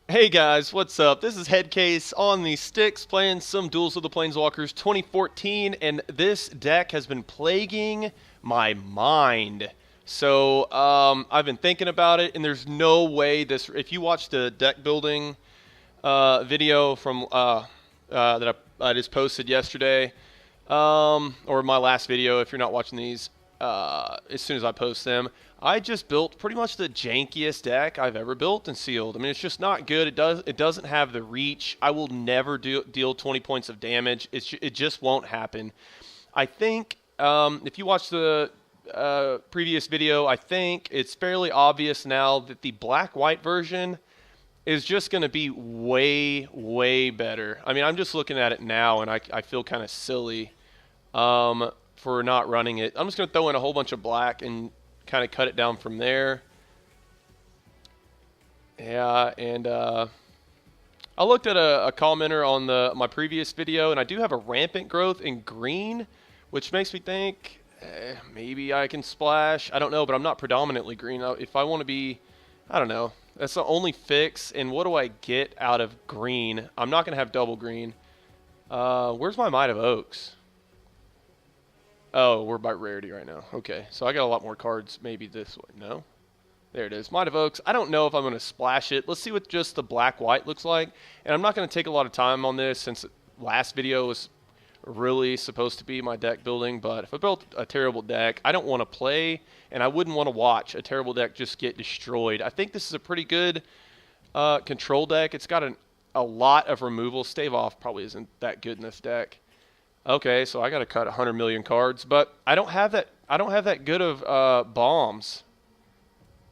Hey guys, what's up? This is Headcase on the sticks playing some Duels of the Planeswalkers 2014, and this deck has been plaguing my mind. I've been thinking about it, and there's no way this. If you watch the deck building video from that I just posted yesterday, or my last video, if you're not watching these, as soon as I post them, I just built pretty much the jankiest deck I've ever built in Sealed. I mean, it's just not good. It doesn't have the reach. I will never deal 20 points of damage. It just won't happen. I think if you watch the previous video, I think it's fairly obvious now that the black-white version is just going to be way, way better. I mean, I'm just looking at it now, and I feel kind of silly for not running it. I'm just going to throw in a whole bunch of black and kind of cut it down from there. Yeah, and I looked at a commenter on my previous video, and I do have a rampant growth in green, which makes me think maybe I can splash. I don't know, but I'm not predominantly green. If I want to be, I don't know. That's the only fix. And what do I get out of green? I'm not going to have double green. Where's my Might of Oaks? Oh, we're by rarity right now. Okay, so I got a lot more cards maybe this way. No? There it is. Might of Oaks. I don't know if I'm going to splash it. Let's see what just the black-white looks like. And I'm not going to take a lot of time on this since the last video was really supposed to be my deck building. But if I built a terrible deck, I don't want to play, and I wouldn't want to watch a terrible deck just get destroyed. I think this is a pretty good control deck. It's got a lot of removal. Stave Off probably isn't that good in this deck. Okay, so I got to cut 100 million cards, but I don't have that. I don't have that good of bombs.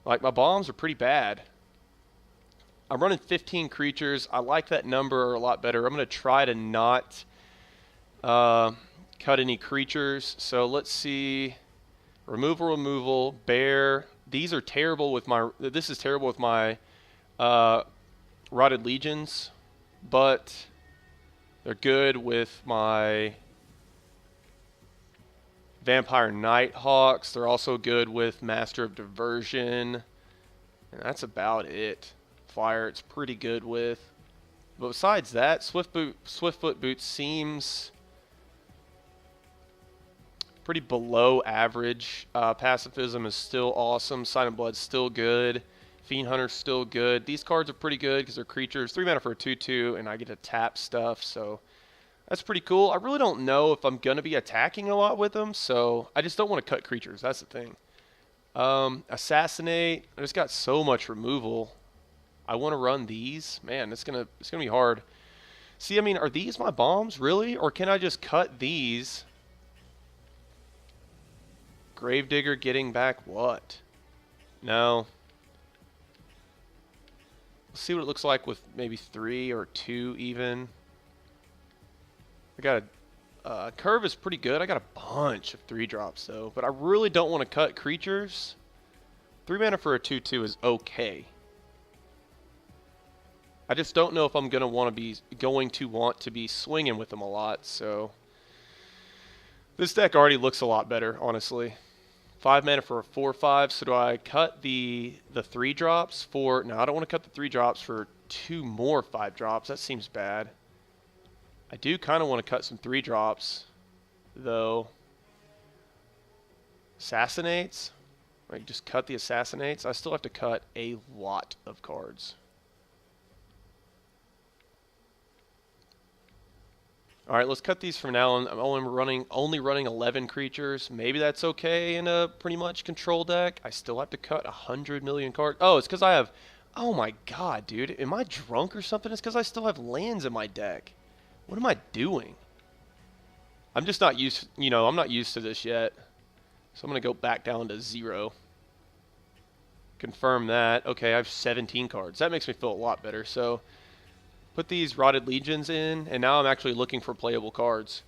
Like, my bombs are pretty bad. I'm running 15 creatures. I like that number a lot better. I'm going to try to not cut any creatures. So let's see. Removal, bear. These are terrible with my. This is terrible with my Rotted Legions, but they're good with my Vampire Nighthawks. They're also good with Master of Diversion. And that's about it. Fire, it's pretty good with. But besides that, Swiftfoot Boots seems pretty below average. Pacifism is still awesome. Silent Blood's still good. Fiend Hunter's still good. These cards are pretty good because they're creatures. 3 mana for a 2/2, and I get to tap stuff, so that's pretty cool. I really don't know if I'm going to be attacking a lot with them, so I just don't want to cut creatures. That's the thing. Assassinate. I just got so much removal. I want to run these. Man, it's gonna be hard. See, I mean, are these my bombs, really? Or can I just cut these? Gravedigger getting back what? No. Let's see what it looks like with maybe 3 or 2 even. I got curve is pretty good. I got a bunch of 3-drops though, but I really don't want to cut creatures. 3 mana for a 2/2 is okay. I just don't know if I'm going to want to be swinging with them a lot. So this deck already looks a lot better, honestly. 5 mana for a 4/5. So do I cut the 3-drops for? No, I don't want to cut the 3-drops for 2 more 5-drops. That seems bad. I do kind of want to cut some 3-drops, though. Assassinates? Like, just cut the Assassinates? I still have to cut a lot of cards. Alright, let's cut these from now on. I'm only running 11 creatures. Maybe that's okay in a pretty much control deck. I still have to cut 100 million cards. Oh, it's because I have... Oh my god, dude. Am I drunk or something? It's because I still have lands in my deck. What am I doing? I'm just not used, I'm not used to this yet. So I'm going to go back down to 0. Confirm that. Okay, I have 17 cards. That makes me feel a lot better. So put these Rotted Legions in, and now I'm actually looking for playable cards.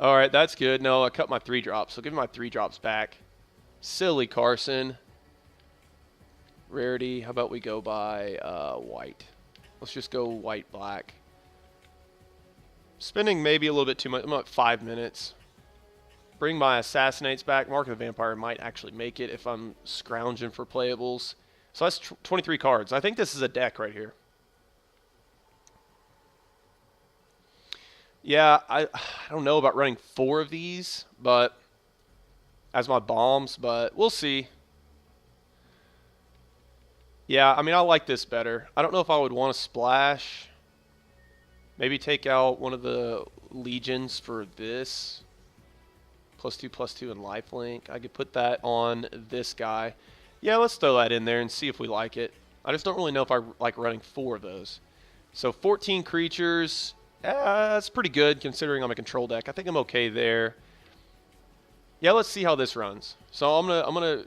Alright, that's good. No, I cut my 3-drops, so give me my 3-drops back. Silly Carson. Rarity, how about we go by white? Let's just go white-black. Spending maybe a little bit too much. I'm at 5 minutes. Bring my Assassinates back. Mark of the Vampire might actually make it if I'm scrounging for playables. So that's 23 cards. I think this is a deck right here. Yeah, I don't know about running 4 of these, but as my bombs, but we'll see. Yeah, I mean, I like this better. I don't know if I would want to splash. Maybe take out one of the legions for this. +2/+2 and lifelink. I could put that on this guy. Yeah, let's throw that in there and see if we like it. I just don't really know if I like running 4 of those. So 14 creatures. That's pretty good considering I'm a control deck. I think I'm okay there. Yeah, let's see how this runs. So I'm gonna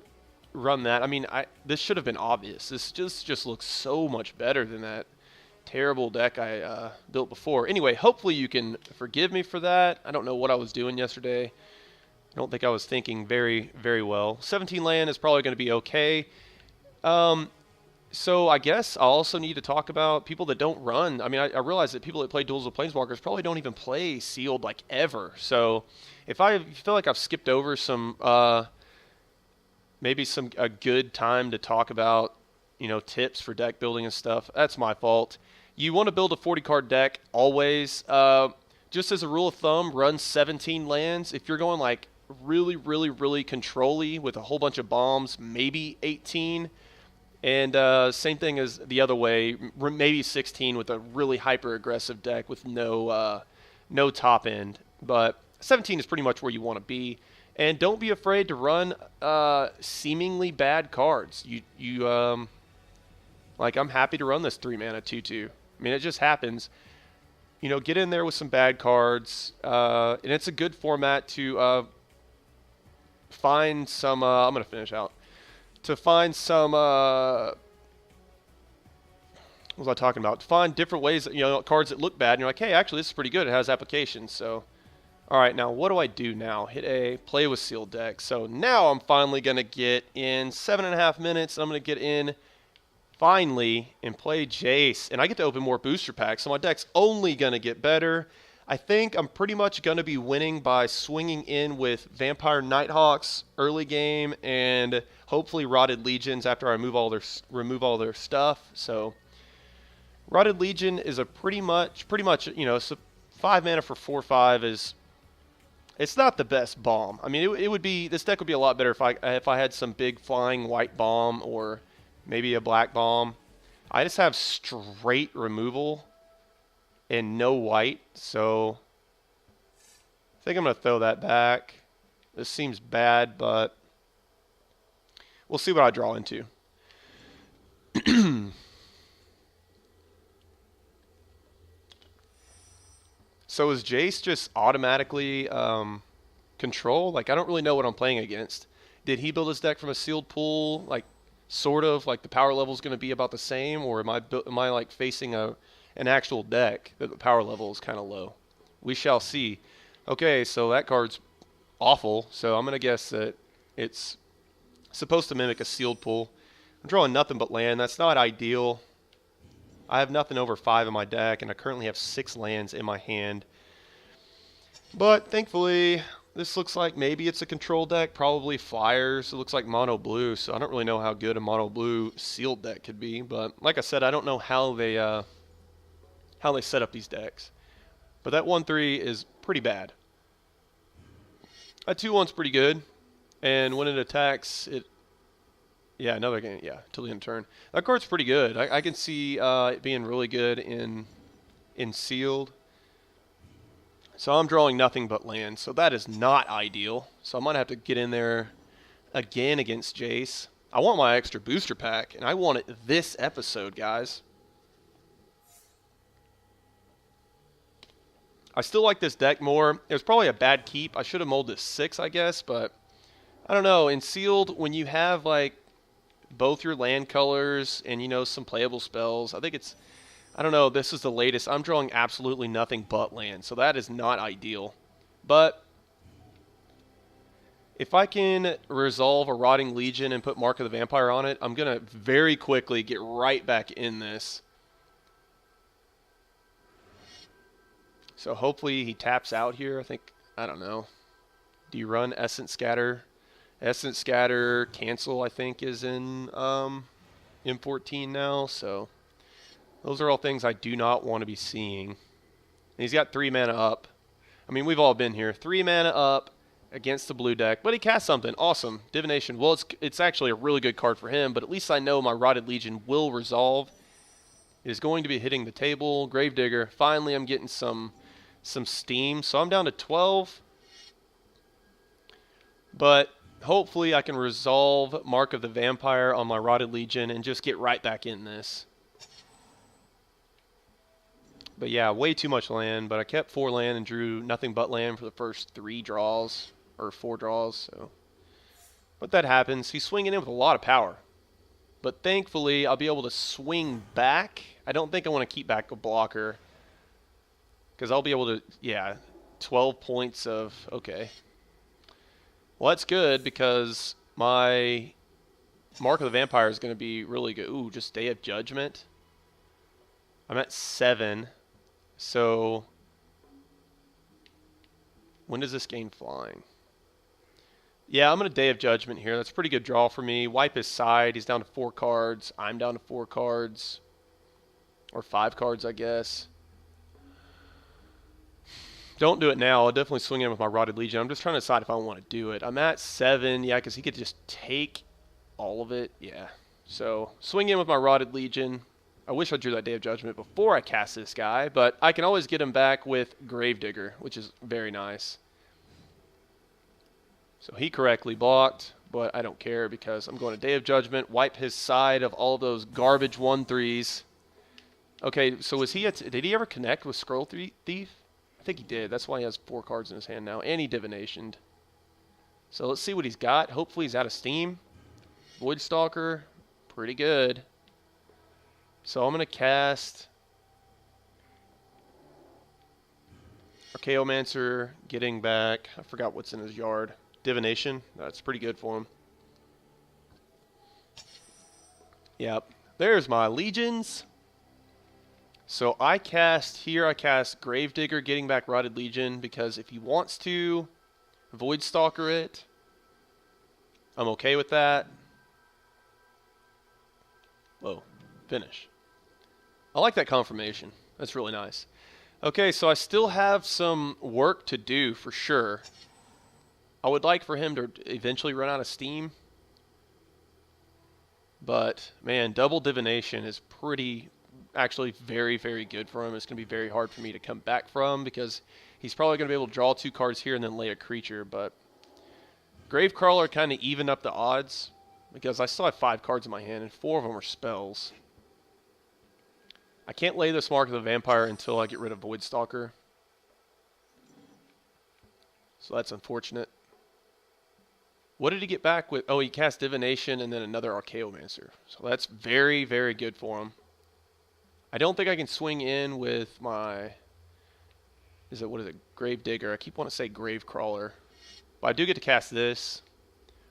run that. I mean, this should have been obvious. This just looks so much better than that terrible deck I built before. Anyway, hopefully you can forgive me for that. I don't know what I was doing yesterday. I don't think I was thinking very, very well. 17 land is probably going to be okay. So I guess I also need to talk about people that don't run. I mean, I realize that people that play Duels of Planeswalkers probably don't even play Sealed like ever. So if I feel like I've skipped over some, maybe a good time to talk about, tips for deck building and stuff, that's my fault. You want to build a 40-card deck always. Just as a rule of thumb, run 17 lands. If you're going like really, really, really control-y with a whole bunch of bombs, maybe 18. And same thing as the other way, maybe 16 with a really hyper-aggressive deck with no top end. But 17 is pretty much where you want to be. And don't be afraid to run seemingly bad cards. Like I'm happy to run this 3-mana 2/2. I mean, it just happens. Get in there with some bad cards, and it's a good format to find some. I'm gonna finish out. To find some, what was I talking about? To find different ways, cards that look bad, and you're like, hey, actually, this is pretty good. It has applications. So, all right, now what do I do now? Hit A, play with sealed deck. So now I'm finally gonna get in 7.5 minutes. And I'm gonna get in finally and play Jace, and I get to open more booster packs. So my deck's only gonna get better. I think I'm pretty much going to be winning by swinging in with Vampire Nighthawks early game and hopefully Rotted Legions after I remove all their stuff. So Rotted Legion is a pretty much, so 5 mana for 4/5 is, it's not the best bomb. I mean, this deck would be a lot better if I had some big flying white bomb or maybe a black bomb. I just have straight removal and no white, so I think I'm going to throw that back. This seems bad, but we'll see what I draw into. So is Jace just automatically control? Like, I don't really know what I'm playing against. Did he build his deck from a sealed pool? Like, sort of, like the power level is going to be about the same, or am I like facing an actual deck that the power level is kind of low? We shall see. Okay, so that card's awful, so I'm going to guess that it's supposed to mimic a sealed pool. I'm drawing nothing but land. That's not ideal. I have nothing over 5 in my deck, and I currently have 6 lands in my hand. But thankfully, this looks like maybe it's a control deck, probably flyers. It looks like mono blue, so I don't really know how good a mono blue sealed deck could be. But like I said, I don't know how they set up these decks. But that 1/3 is pretty bad. That 2/1's pretty good. And when it attacks, yeah, another game, yeah, till the end of turn. That card's pretty good. I can see it being really good in sealed. So I'm drawing nothing but land. So that is not ideal. So I might have to get in there again against Jace. I want my extra booster pack, and I want it this episode, guys. I still like this deck more. It was probably a bad keep. I should have molded 6, I guess, but I don't know. In sealed, when you have like both your land colors and some playable spells, I think it's, I don't know, this is the latest. I'm drawing absolutely nothing but land, so that is not ideal. But if I can resolve a Rotting Legion and put Mark of the Vampire on it, I'm going to very quickly get right back in this. So hopefully he taps out here. I don't know. Do you run Essence Scatter? Essence Scatter, cancel, I think, is in M14 now, so those are all things I do not want to be seeing. And he's got 3 mana up. I mean, we've all been here. 3 mana up against the blue deck, but he cast something. Awesome. Divination. Well, it's actually a really good card for him, but at least I know my Rotted Legion will resolve. It is going to be hitting the table. Gravedigger. Finally, I'm getting some steam, so I'm down to 12. But hopefully I can resolve Mark of the Vampire on my Rotted Legion and just get right back in this. But yeah, way too much land, but I kept 4 land and drew nothing but land for the first 3 draws, or 4 draws, so. But that happens. He's swinging in with a lot of power. But thankfully, I'll be able to swing back. I don't think I want to keep back a blocker, because I'll be able to, yeah, 12 points of, okay. Well, that's good, because my Mark of the Vampire is going to be really good. Ooh, just Day of Judgment. I'm at 7. So, when does this gain flying? Yeah, I'm going to Day of Judgment here. That's a pretty good draw for me. Wipe his side. He's down to 4 cards. I'm down to 4 cards. Or 5 cards, I guess. Don't do it now. I'll definitely swing in with my Rotted Legion. I'm just trying to decide if I want to do it. I'm at 7. Yeah, because he could just take all of it. Yeah. So, swing in with my Rotted Legion. I wish I drew that Day of Judgment before I cast this guy, but I can always get him back with Gravedigger, which is very nice. So he correctly blocked, but I don't care because I'm going to Day of Judgment, wipe his side of all of those garbage 1/3s. Okay, so did he ever connect with Scroll Thief? I think he did. That's why he has 4 cards in his hand now, and he divinationed. So let's see what he's got. Hopefully he's out of steam. Voidstalker, pretty good. So I'm going to cast Archaeomancer, getting back, I forgot what's in his yard. Divination, that's pretty good for him. Yep, there's my legions. So I cast Gravedigger, getting back Rotted Legion, because if he wants to Voidstalker it, I'm okay with that. Whoa, finish. I like that confirmation. That's really nice. Okay, so I still have some work to do for sure. I would like for him to eventually run out of steam. But, man, double divination is actually very, very good for him. It's going to be very hard for me to come back from because he's probably going to be able to draw 2 cards here and then lay a creature. But Gravecrawler kind of evened up the odds because I still have 5 cards in my hand and 4 of them are spells. I can't lay this Mark of the Vampire until I get rid of Voidstalker. So that's unfortunate. What did he get back with? Oh, he cast Divination and then another Archaeomancer. So that's very, very good for him. I don't think I can swing in with my... what is it? Gravedigger. I keep wanting to say Gravecrawler. But I do get to cast this.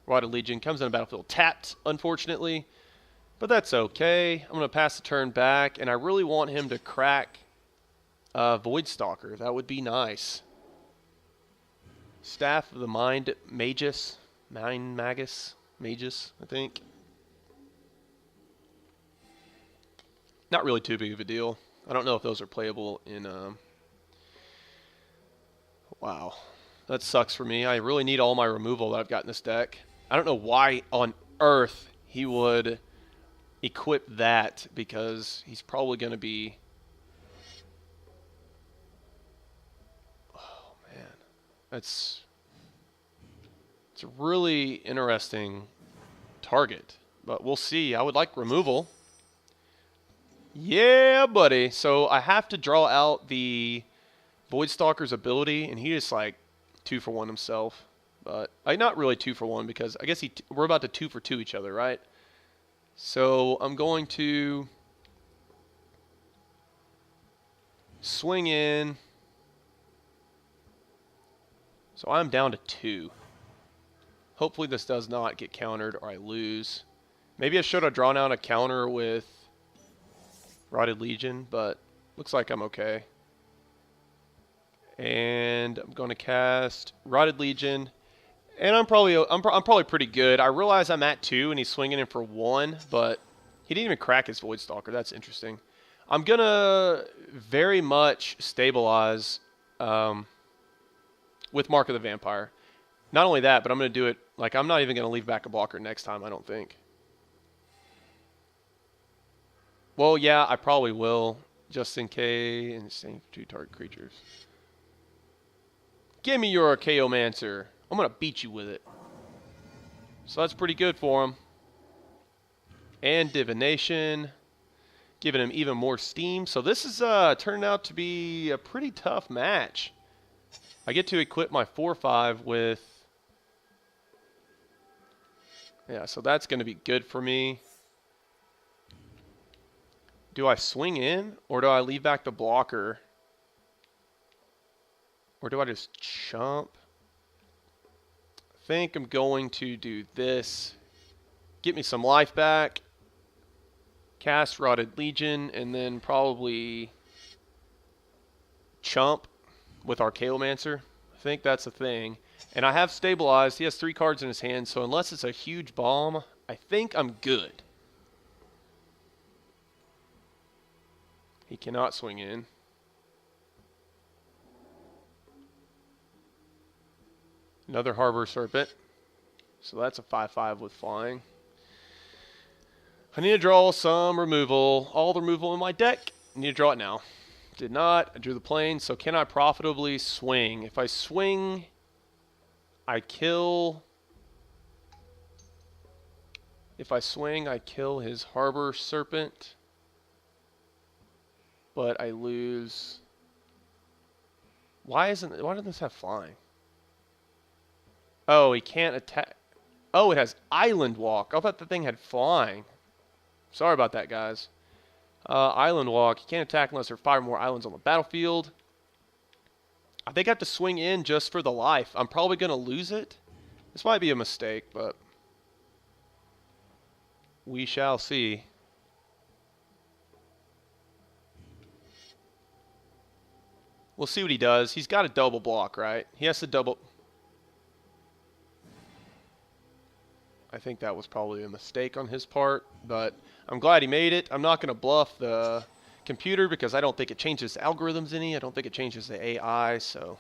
Rotted Legion comes in the battlefield tapped, unfortunately. But that's okay. I'm going to pass the turn back, and I really want him to crack Voidstalker. That would be nice. Staff of the Mind Magus, I think. Not really too big of a deal. I don't know if those are playable in... Wow. That sucks for me. I really need all my removal that I've got in this deck. I don't know why on earth he would equip that, because he's probably going to be... Oh, man. It's a really interesting target, but we'll see. I would like removal. Yeah, buddy. So I have to draw out the Voidstalker's ability, and he just like 2-for-1 himself. But not really 2-for-1, because I guess we're about to 2-for-2 each other, right? So I'm going to swing in. So I'm down to 2. Hopefully this does not get countered or I lose. Maybe I should have drawn out a counter with Rotted Legion, but looks like I'm okay. And I'm going to cast Rotted Legion. And I'm probably pretty good. I realize I'm at 2 and he's swinging in for 1, but He didn't even crack his Void Stalker. That's interesting. I'm going to very much stabilize with Mark of the Vampire. Not only that, but I'm going to do it, like, I'm not even going to leave back a blocker next time, I don't think. Well, yeah, I probably will, just in case, and same 2 target creatures. Give me your Archaeomancer. I'm going to beat you with it. So that's pretty good for him. And Divination, giving him even more steam. So this is turning out to be a pretty tough match. I get to equip my 4/5 with... Yeah, so that's going to be good for me. Do I swing in, or do I leave back the blocker? Or do I just chump? I think I'm going to do this. Get me some life back. Cast Rotted Legion, and then probably chump with Archaeomancer. I think that's a thing. And I have stabilized. He has 3 cards in his hand, so unless it's a huge bomb, I think I'm good. He cannot swing in. Another Harbor Serpent. So that's a 5/5 with flying. I need to draw some removal. All the removal in my deck. I need to draw it now. Did not. I drew the plane. So can I profitably swing? If I swing, I kill. If I swing, I kill his Harbor Serpent. But I lose. Why doesn't this have flying? Oh, he can't attack. Oh, it has Island Walk. I thought the thing had flying. Sorry about that, guys. Island Walk. You can't attack unless there are 5 more islands on the battlefield. I think I have to swing in just for the life. I'm probably going to lose it. This might be a mistake, but we shall see. We'll see what he does. He's got a double block, right? He has to double... I think that was probably a mistake on his part, but I'm glad he made it. I'm not going to bluff the computer because I don't think it changes the algorithms any. I don't think it changes the AI, so...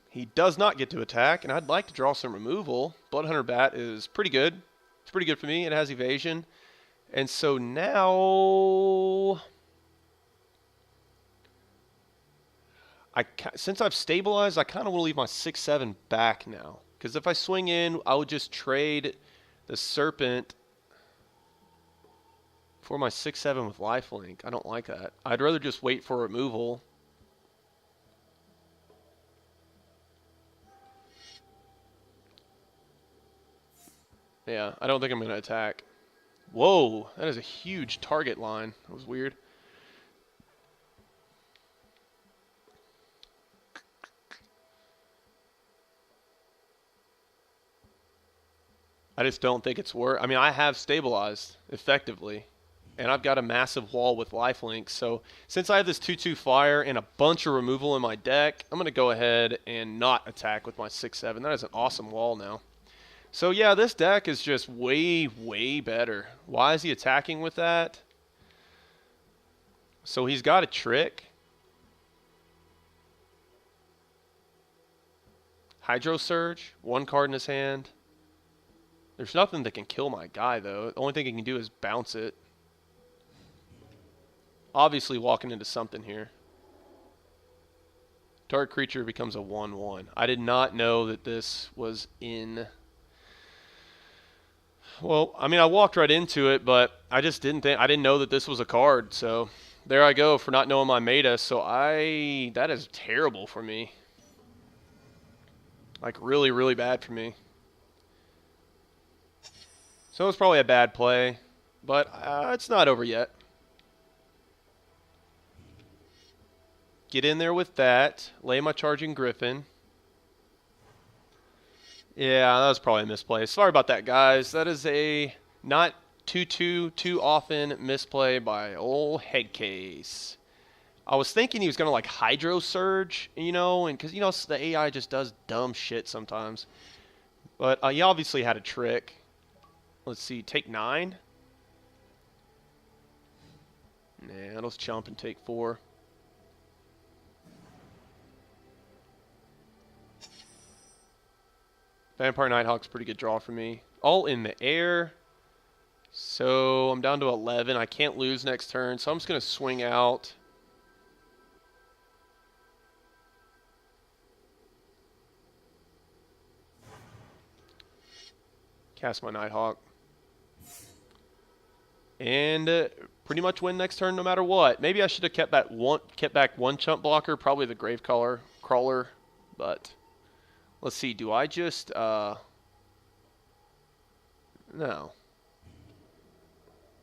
He does not get to attack, and I'd like to draw some removal. Bloodhunter Bat is pretty good. It's pretty good for me. It has evasion. And so now... Since I've stabilized, I kind of want to leave my 6/7 back now. Because if I swing in, I would just trade the Serpent for my 6/7 with lifelink. I don't like that. I'd rather just wait for removal. Yeah, I don't think I'm going to attack. Whoa, that is a huge target line. That was weird. I just don't think it's worth. I mean, I have stabilized effectively, and I've got a massive wall with lifelink. So since I have this 2/2 flyer and a bunch of removal in my deck, I'm going to go ahead and not attack with my 6/7. That is an awesome wall now. So yeah, this deck is just way, way better. Why is he attacking with that? So he's got a trick. Hydro Surge, 1 card in his hand. There's nothing that can kill my guy, though. The only thing he can do is bounce it. Obviously walking into something here. Target creature becomes a 1/1. I did not know that this was in... Well, I mean, I walked right into it, but I just didn't think... I didn't know that this was a card, so... There I go for not knowing my meta, so that is terrible for me. Like, really, really bad for me. So it was probably a bad play, but it's not over yet. Get in there with that. Lay my Charging Griffin. Yeah, that was probably a misplay. Sorry about that, guys. That is a not too often misplay by old Headcase. I was thinking he was going to like Hydro Surge, you know, and because, you know, the AI just does dumb shit sometimes. But he obviously had a trick. Let's see, take 9. Nah, let's chump and take 4. Vampire Nighthawk's a pretty good draw for me. All in the air. So I'm down to 11. I can't lose next turn, so I'm just going to swing out. Cast my Nighthawk. And pretty much win next turn no matter what. Maybe I should have kept back one chump blocker, probably the Grave Crawler, but let's see, do I just no.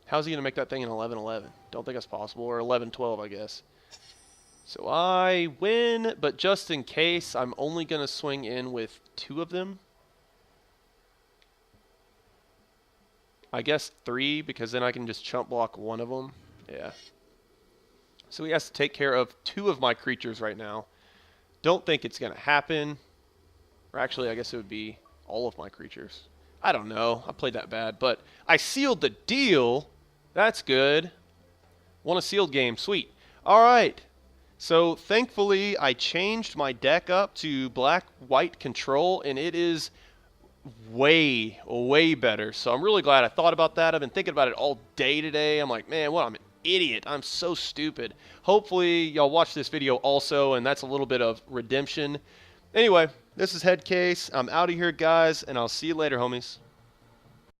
How's he going to make that thing in 11-11? Don't think that's possible, or 11-12, I guess. So I win, but just in case, I'm only going to swing in with 2 of them. I guess 3, because then I can just chump block 1 of them. Yeah. So he has to take care of 2 of my creatures right now. Don't think it's going to happen. Or actually, I guess it would be all of my creatures. I don't know. I played that bad. But I sealed the deal. That's good. Won a sealed game. Sweet. All right. So thankfully, I changed my deck up to black-white control, and it is way, way better. So I'm really glad I thought about that. I've been thinking about it all day today. I'm like, man, what? I'm an idiot. I'm so stupid. Hopefully, y'all watch this video also, and that's a little bit of redemption. Anyway, this is Headcase. I'm out of here, guys, and I'll see you later, homies.